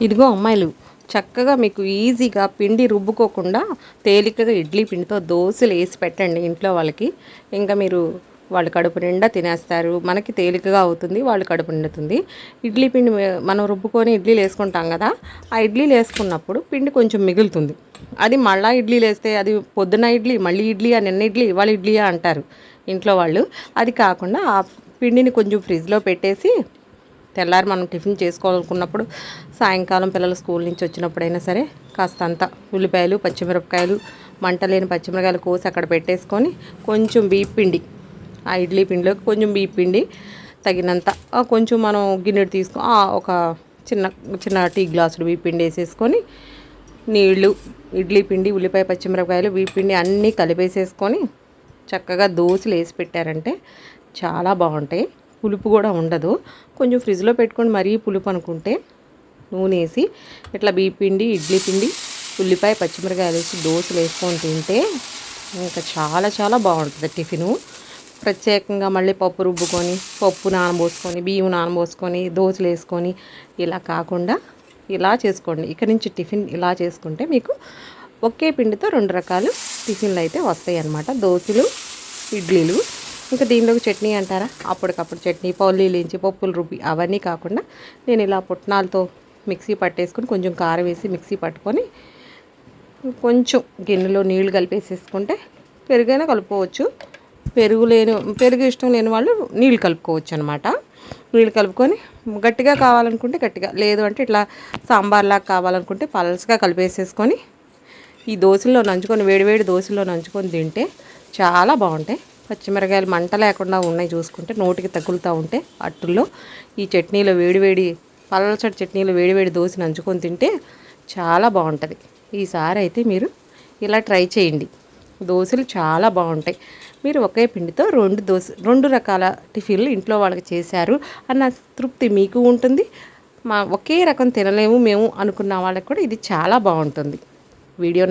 ఇదిగో అమ్మాయిలు, చక్కగా మీకు ఈజీగా పిండి రుబ్బుకోకుండా తేలికగా ఇడ్లీ పిండితో దోశలు వేసి పెట్టండి ఇంట్లో వాళ్ళకి. ఇంకా మీరు వాళ్ళు కడుపు నిండా తినేస్తారు. మనకి తేలికగా అవుతుంది, వాళ్ళు కడుపు నిండుతుంది. ఇడ్లీ పిండి మనం రుబ్బుకొని ఇడ్లీలు వేసుకుంటాం కదా, ఆ ఇడ్లీలు వేసుకున్నప్పుడు పిండి కొంచెం మిగులుతుంది. అది మళ్ళీ ఇడ్లీలు వేస్తే అది పొద్దున ఇడ్లీ, మళ్ళీ ఇడ్లీ, నిన్న ఇడ్లీ, ఇవాళ ఇడ్లీయా అంటారు ఇంట్లో వాళ్ళు. అది కాకుండా ఆ పిండిని కొంచెం ఫ్రిడ్జ్లో పెట్టేసి తెల్లారి మనం టిఫిన్ చేసుకోవాలనుకున్నప్పుడు, సాయంకాలం పిల్లలు స్కూల్ నుంచి వచ్చినప్పుడైనా సరే కాస్త అంతా ఉల్లిపాయలు, పచ్చిమిరపకాయలు, మంట లేని పచ్చిమిరపకాయలు కోసి అక్కడ పెట్టేసుకొని కొంచెం బియ్యం పిండి, ఆ ఇడ్లీ పిండిలోకి కొంచెం బియ్యం పిండి తగినంత కొంచెం మనం గిన్నెడు తీసుకొని ఒక చిన్న చిన్న టీ గ్లాసులు బియ్యం పిండి వేసేసుకొని నీళ్ళు, ఇడ్లీ పిండి, ఉల్లిపాయ, పచ్చిమిరపకాయలు, బియ్యం పిండి అన్నీ కలిపేసేసుకొని చక్కగా దోశలు వేసి పెట్టారంటే చాలా బాగుంటాయి. పులుపు కూడా ఉండదు. కొంచెం ఫ్రిడ్జ్లో పెట్టుకొని మరీ పులుపు అనుకుంటే నూనె వేసి ఇట్లా బియ్యం పిండి, ఇడ్లీ పిండి, ఉల్లిపాయ, పచ్చిమిరపకాయలు వేసి దోశలు వేసుకొని తింటే ఇంకా చాలా చాలా బాగుంటుంది టిఫిను. ప్రత్యేకంగా మళ్ళీ పప్పు రుబ్బుకొని, పప్పు నానబోసుకొని, బియ్యం నానబోసుకొని దోశలు వేసుకొని ఇలా కాకుండా ఇలా చేసుకోండి. ఇక నుంచి టిఫిన్ ఇలా చేసుకుంటే మీకు ఒకే పిండితో 2 రకాలు టిఫిన్లు అయితే వస్తాయి అన్నమాట. దోశలు, ఇడ్లీలు. ఇంకా దీనిలోకి చట్నీ అంటారా, అప్పటికప్పుడు చట్నీ, పల్లీలు వేయించి పప్పులు రుబ్బి అవన్నీ కాకుండా నేను ఇలా పుట్నాలతో మిక్సీ పట్టేసుకొని కొంచెం కారం వేసి మిక్సీ పట్టుకొని కొంచెం గిన్నెలో నీళ్లు కలిపేసేసుకుంటే పెరుగైనా కలుపుకోవచ్చు. పెరుగు ఇష్టం లేని వాళ్ళు నీళ్ళు కలుపుకోవచ్చు అనమాట. నీళ్ళు కలుపుకొని గట్టిగా కావాలనుకుంటే గట్టిగా, లేదు అంటే ఇట్లా సాంబార్లాగా కావాలనుకుంటే పలసగా కలిపేసేసుకొని ఈ దోశల్లో నంచుకొని, వేడివేడి దోశల్లో నంచుకొని తింటే చాలా బాగుంటాయి. పచ్చిమిరకాయలు మంట లేకుండా ఉన్నాయి చూసుకుంటే, నోటికి తగులుతూ ఉంటే అట్టుల్లో ఈ చట్నీలో వేడివేడి పల్చటి చట్నీలో వేడివేడి దోశ నంచుకొని తింటే చాలా బాగుంటుంది. ఈసారి అయితే మీరు ఇలా ట్రై చేయండి. దోశలు చాలా బాగుంటాయి. మీరు ఒకే పిండితో 2 రకాల టిఫిన్లు ఇంట్లో వాళ్ళకి చేశారు అన్న తృప్తి మీకు ఉంటుంది. ఒకే రకం తినలేము మేము అనుకున్న వాళ్ళకి కూడా ఇది చాలా బాగుంటుంది. వీడియో